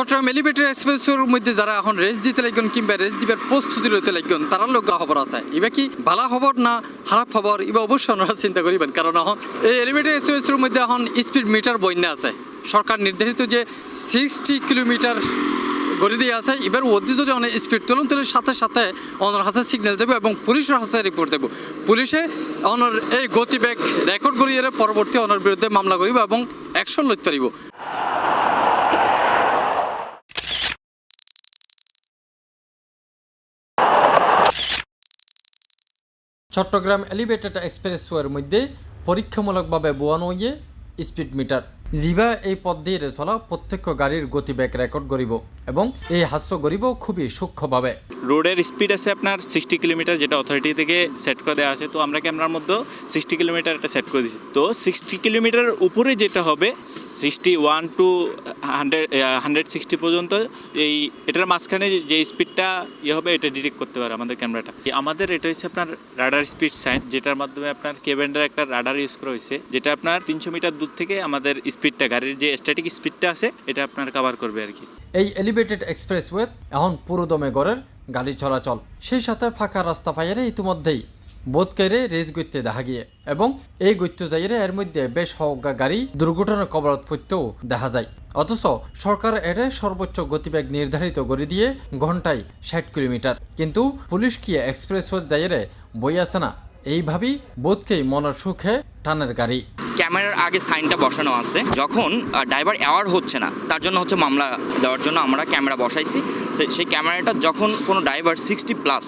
Chittagong elevated এক্সপ্রেসের মধ্যে যারা এখন রেস দিতে লাগবেন কিংবা রেস দিবার প্রস্তুতি লইতে লাগবেন তারা লোক খবর আছে এবার কি ভালো খবর না খারাপ খবর এবার অবশ্যই ওনারা চিন্তা করিবেন। কারণ এখন এই এলিভেটেড এক্সপ্রেসের মধ্যে এখন স্পিড মিটার বন্যা আছে। সরকার নির্ধারিত যে 60 কিলোমিটার গড়ি দিয়ে আছে, এবার অতি যদি অনেক স্পিড তুলন তুলে সাথে সাথে অনার হাতে সিগন্যাল দেবো এবং পুলিশের হাতে রিপোর্ট দেবো। পুলিশে অনার এই গতিবেগ রেকর্ড করিয়ে পরবর্তী অনার বিরুদ্ধে মামলা করিব এবং অ্যাকশন লইতে পারিব। চট্টগ্রাম এলিভেটেড এক্সপ্রেসওয়ের মধ্যে পরীক্ষামূলকভাবে বোয়ানো গিয়ে স্পিড মিটার জিবা এই পথ দিয়ে চলা প্রত্যেক গাড়ির গতিবেগ রেকর্ড করিব এবং এই হাস্য করিব খুবই সূক্ষ্মভাবে। রোডের স্পিড আছে আপনার 60 কিলোমিটার, যেটা অথরিটি থেকে সেট করে দেওয়া আছে। তো আমরা ক্যামেরার মধ্যে 60 কিলোমিটার একটা সেট করে দিচ্ছি। তো 60 কিলোমিটারের উপরে যেটা হবে 61 টু 160 পর্যন্ত, এটার মাঝখানে যে স্পিডটা হবে এটা ডিটেক্ট করতে পারে আমাদের ক্যামেরাটা। আমাদের এটা হচ্ছে আপনার রাডার স্পিড সাইন, যেটার মাধ্যমে আপনার কেভেন্ডার একটা রাডার ইউজ করা হয়েছে, যেটা আপনার 300 মিটার দূর থেকে আমাদের স্পিডটা, গাড়ির যে স্ট্যাটিক স্পিডটা আছে এটা আপনার কভার করবে আর কি। এই এলিভেটেড এক্সপ্রেসওয়ে এখন পুরোদমে গড়ের গাড়ি চলাচল, সেই সাথে ফাঁকা রাস্তা পাইয়ারে ইতিমধ্যেই বোধকাইরে রেস গইতে দেখা গিয়ে এবং এই গত্য যাইরে এর মধ্যে বেশ হওয়া গাড়ি দুর্ঘটনার কবলত পড়তেও দেখা যায়। অথচ সরকার এরে সর্বোচ্চ গতিবেগ নির্ধারিত করে দিয়ে ঘন্টায় 60 কিলোমিটার, কিন্তু পুলিশ কি এক্সপ্রেসওয়ে যাইরে বই আছে না, এইভাবেই বোধকেই মনের সুখে টানের গাড়ি। ক্যামেরার আগে সাইনটা বসানো আছে, যখন ড্রাইভার অ্যাওয়ার হচ্ছে না তার জন্য হচ্ছে মামলা দেওয়ার জন্য আমরা ক্যামেরা বসাইছি। সেই ক্যামেরাটা যখন কোনো ড্রাইভার 60+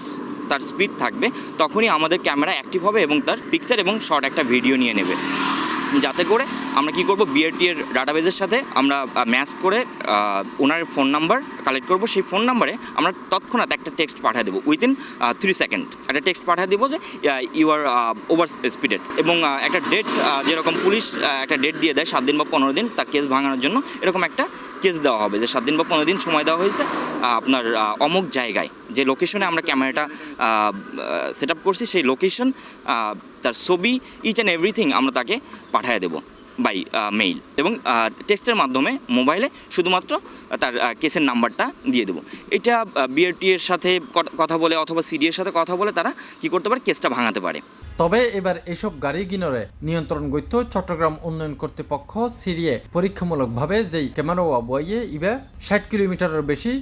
তার স্পিড থাকবে তখনই আমাদের ক্যামেরা অ্যাক্টিভ হবে এবং তার পিকচার এবং শর্ট একটা ভিডিও নিয়ে নেবে, যাতে করে আমরা কি করব, বিআরটি এর ডাটাবেজের সাথে আমরা ম্যাচ করে ওনার ফোন নাম্বার কালেক্ট করব। সেই ফোন নাম্বারে আমরা তৎক্ষণাৎ একটা টেক্সট পাঠিয়ে দেবো, উইদিন 3 সেকেন্ড একটা টেক্সট পাঠিয়ে দেবো যে ইউ আর ওভার স্পিডেড, এবং একটা ডেট, যেরকম পুলিশ একটা ডেট দিয়ে দেয় 7 দিন বা 15 দিন তার কেস ভাঙানোর জন্য, এরকম একটা কেস দেওয়া হবে যে 7 দিন বা 15 দিন সময় দেওয়া হয়েছে আপনার অমুক জায়গায় যে লোকেশনে আমরা ক্যামেরাটা সেট আপ করছি, সেই লোকেশন, তার ছবি, ইচ অ্যান্ড এভরিথিং আমরা তাকে পাঠিয়ে দেবো বাই মেইল, এবং টেক্সটের মাধ্যমে মোবাইলে শুধুমাত্র তার কেসের নাম্বারটা দিয়ে দেবো। এটা বিআরটি এর সাথে কথা বলে অথবা সিডি এর সাথে কথা বলে তারা কি করতে পারে, কেসটা ভাঙাতে পারে। তবে এবার এসব গাড়ি কিনরে নিয়ন্ত্রণ গইত চট্টগ্রাম উন্নয়ন কর্তৃপক্ষ সিরিয়ে পরীক্ষামূলকভাবে যেই ক্যামেরা বইয়ে ইবে 60 কিলোমিটারের বেশি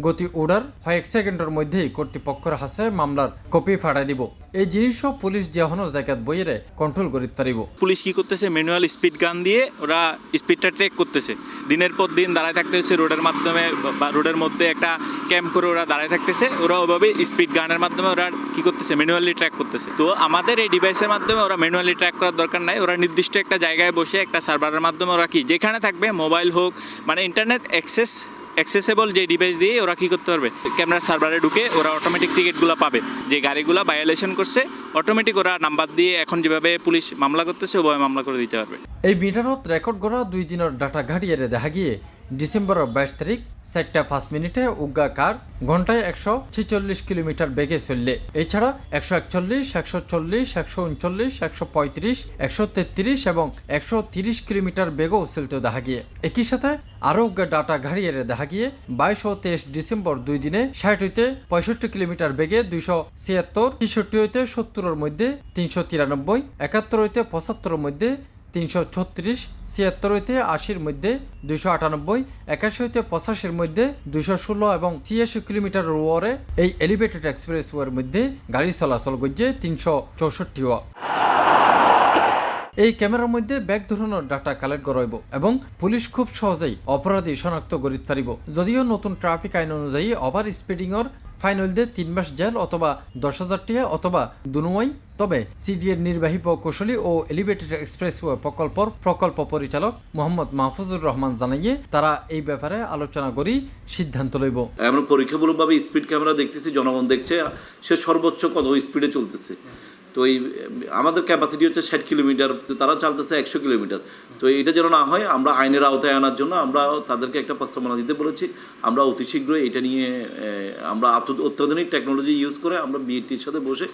গতি উড়ার কয়েক সেকেন্ডের মধ্যেই কর্তৃপক্ষের হাতে মামলার কপি ফাটাই দিব। এই জিনিসও পুলিশ যেহনো জায়গাত বইয়ে কন্ট্রোল করিতে পারিব। পুলিশ কি করতেছে, ম্যানুয়াল স্পিড গান দিয়ে ওরা স্পিডটা ট্রেক করতেছে, দিনের পর দিন দাঁড়ায় থাকতে হচ্ছে রোডের মাধ্যমে বা রোডের মধ্যে একটা ক্যাম্প করে ওরা দাঁড়ায় থাকতেছে, ওরা ওইভাবে স্পিড গানের মাধ্যমে ওরা কি করতেছে, ম্যানুয়ালি ট্র্যাক করতেছে। তো আমাদের এই ডিভাইসের মাধ্যমে ওরা ম্যানুয়ালি ট্র্যাক করার দরকার নাই, ওরা নির্দিষ্ট একটা জায়গায় বসে একটা সার্ভারের মাধ্যমে ওরা কি যেখানে থাকবে, মোবাইল হোক মানে ইন্টারনেট অ্যাক্সেসেবল যে ডিভাইস দিয়ে ওরা কী করতে পারবে, ক্যামেরার সার্ভারে ঢুকে ওরা অটোমেটিক টিকিটগুলো পাবে, যে গাড়িগুলো ভায়োলেশন করছে অটোমেটিক ওরা নাম্বার দিয়ে এখন যেভাবে পুলিশ মামলা করতেছে ওভাবে মামলা করে দিতে পারবে। এই মিটারত রেকর্ড করা 2 দিনের ডাটা ঘাটিয়ে দেখা গিয়ে ডিসেম্বরের 22 তারিখ 4:05 উগা কার ঘন্টায় 146 কিলোমিটার বেগে চললে, এছাড়া 141, 140, 139, 135, 133 এবং 130 কিলোমিটার বেগও চলতে দেখা গিয়ে। একই সাথে আরও ডাটা ঘাড়িয়ে দেখা গিয়ে 22 ও 23 ডিসেম্বর 2 দিনে 60 হইতে 65 কিলোমিটার বেগে 276, 63 হইতে 70-এর মধ্যে 393, 71 হইতে 75-এর মধ্যে 336, 76 হইতে 80-এর মধ্যে 298, 81 হইতে 85-এর মধ্যে 216 এবং 86 কিলোমিটার ওরে এই এলিভেটেড এক্সপ্রেসওয়ের মধ্যে গাড়ি চলাচল করছে 364। এই ক্যামেরার মধ্যে ব্যাগ ধরনের ডাটা কালেক্ট করাইব এবং পুলিশ খুব সহজেই অপরাধী শনাক্ত করিতে পারিব। যদিও নতুন ট্রাফিক আইন অনুযায়ী ওভার স্পিডিংয়ের ফাইন হইলে 3 মাস জেল অথবা 10,000 টাকা অথবা দুনুয়াই। তবে সিডিএর নির্বাহী প্রকৌশলী ও এলিভেটেড এক্সপ্রেসওয়ে প্রকল্প পরিচালক মোহাম্মদ মাহফুজুর রহমান জানাইয়ে তারা এই ব্যাপারে আলোচনা করি সিদ্ধান্ত লইব। আমরা পরীক্ষামূলকভাবে স্পিড ক্যামেরা দেখতেছি, জনগণ দেখছে সে সর্বোচ্চ কত স্পিডে চলতেছে। তো এই আমাদের ক্যাপাসিটি হচ্ছে 60 কিলোমিটার, তারা চালতেছে 100 কিলোমিটার। তো এটা যেন না হয়, আমরা আইনের আওতায় আনার জন্য আমরা তাদেরকে একটা প্রস্তাবনা দিতে বলেছি। আমরা অতি শীঘ্রই এটা নিয়ে আমরা অত্যাধুনিক টেকনোলজি ইউজ করে আমরা বিএটির সাথে বসে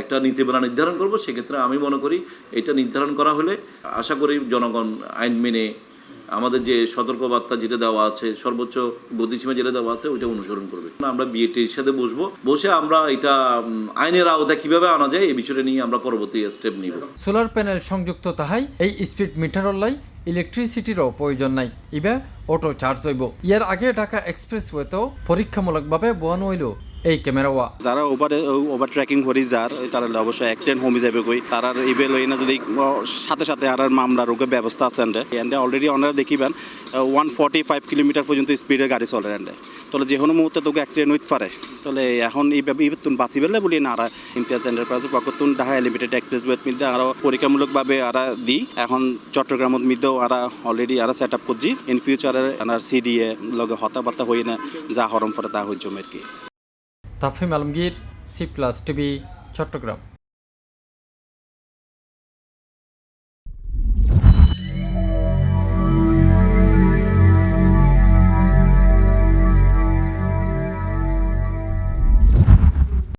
একটা নীতিমালা নির্ধারণ করব। সেক্ষেত্রে আমি মনে করি এটা নির্ধারণ করা হলে আশা করি জনগণ আইন মেনে আমাদের যে সতর্কবার্তা যেটা দেওয়া আছে, সর্বোচ্চ গতিসীমা যেটা দেওয়া আছে ওইটা অনুসরণ করবে। আমরা বিএটির সাথে বসে আমরা এটা আইনের আওতায় কিভাবে আনা যায় এই বিষয়টা নিয়ে আমরা পরবর্তী স্টেপ নিব। সোলার প্যানেল সংযুক্ত তাহাই এই স্পিড মিটারলাই ইলেকট্রিসিটিরও প্রয়োজন নাই, ইবা অটো চার্জ হইব। ইয়ার আগে ঢাকা এক্সপ্রেসওয়েতেও পরীক্ষামূলকভাবে বোয়ানো হইল এই ক্যামেরাওয়া। যারা ওভার ট্রেকিং করি যার তারা অবশ্যই অ্যাক্সিডেন্ট কমে যাবে কই তারার ইবেল হই না যদি সাথে সাথে আর মামলার রোগে ব্যবস্থা আছে এন্ডে অলরেডি ওনারা দেখিবেন 145 কিলোমিটার পর্যন্ত স্পিডে গাড়ি চলে এন্ডে, তাহলে যে কোনো মুহূর্তে তোকে অ্যাক্সিডেন্ট হইতে পারে। তাহলে এখন তুন বাঁচি পেলে বলি না আর ইমতিয়াজ এন্টারপ্রাইজের পক্ষ তুন ঢাকা লিমিটেড এক্সপ্রেসওয়ে মিলতে আরও পরীক্ষামূলকভাবে আরা দিই। এখন চট্টগ্রামত মিলতেও আরা অলরেডি আরা সেট আপ করছি। ইন ফিউচারে আর সিডিএ লগে হতাবার্তা হই না যা হরম ফরে তা হইজম আর কি। তাফহিম আলমগীর, C+ টিভি, চট্টগ্রাম।